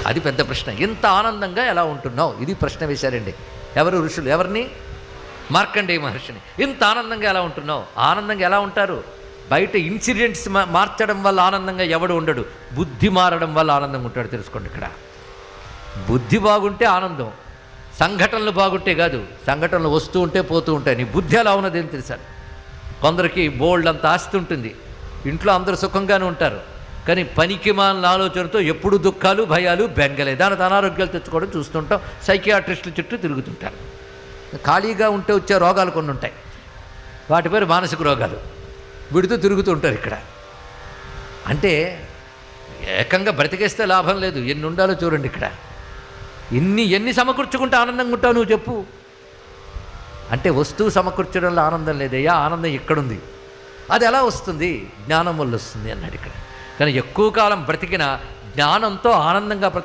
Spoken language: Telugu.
అది పెద్ద ప్రశ్న. ఇంత ఆనందంగా ఎలా ఉంటున్నావు? ఇది ప్రశ్న వేశారండి. ఎవరు ఋషులు? ఎవరిని? మార్కండేయ మహర్షిని. ఇంత ఆనందంగా ఎలా ఉంటున్నావు? ఆనందంగా ఎలా ఉంటారు? బయట ఇన్సిడెంట్స్ మార్చడం వల్ల ఆనందంగా ఎవడు ఉండడు, బుద్ధి మారడం వల్ల ఆనందంగా ఉంటాడు. తెలుసుకోండి. ఇక్కడ బుద్ధి బాగుంటే ఆనందం, సంఘటనలు బాగుంటే కాదు. సంఘటనలు వస్తూ ఉంటే పోతూ ఉంటాయి. నీ బుద్ధి ఎలా ఉన్నది ఏం తెలుసా? కొందరికి బోల్డ్ అంత ఆస్తి ఉంటుంది, ఇంట్లో అందరూ సుఖంగానే ఉంటారు, కానీ పనికి మాలిన ఆలోచనతో ఎప్పుడు దుఃఖాలు, భయాలు, బెంగలే. దాని అనారోగ్యాలు తెచ్చుకోవడం చూస్తుంటాం. సైకియాట్రిస్టుల చుట్టూ తిరుగుతుంటారు. ఖాళీగా ఉంటే వచ్చే రోగాలు కొన్ని ఉంటాయి, వాటి పేరు మానసిక రోగాలు. వీడితో తిరుగుతూ ఉంటారు. ఇక్కడ అంటే ఏకంగా బ్రతికేస్తే లాభం లేదు. ఎన్ని ఉండాలో చూడండి. ఇక్కడ ఎన్ని సమకూర్చుకుంటే ఆనందంగా ఉంటావు నువ్వు చెప్పు. అంటే వస్తువు సమకూర్చడంలో ఆనందం లేదయ్యా, ఆనందం ఇక్కడుంది. అది ఎలా వస్తుంది? జ్ఞానం వల్ల వస్తుంది అన్నాడు ఇక్కడ. కానీ ఎక్కువ కాలం బ్రతికిన జ్ఞానంతో ఆనందంగా బ్రతక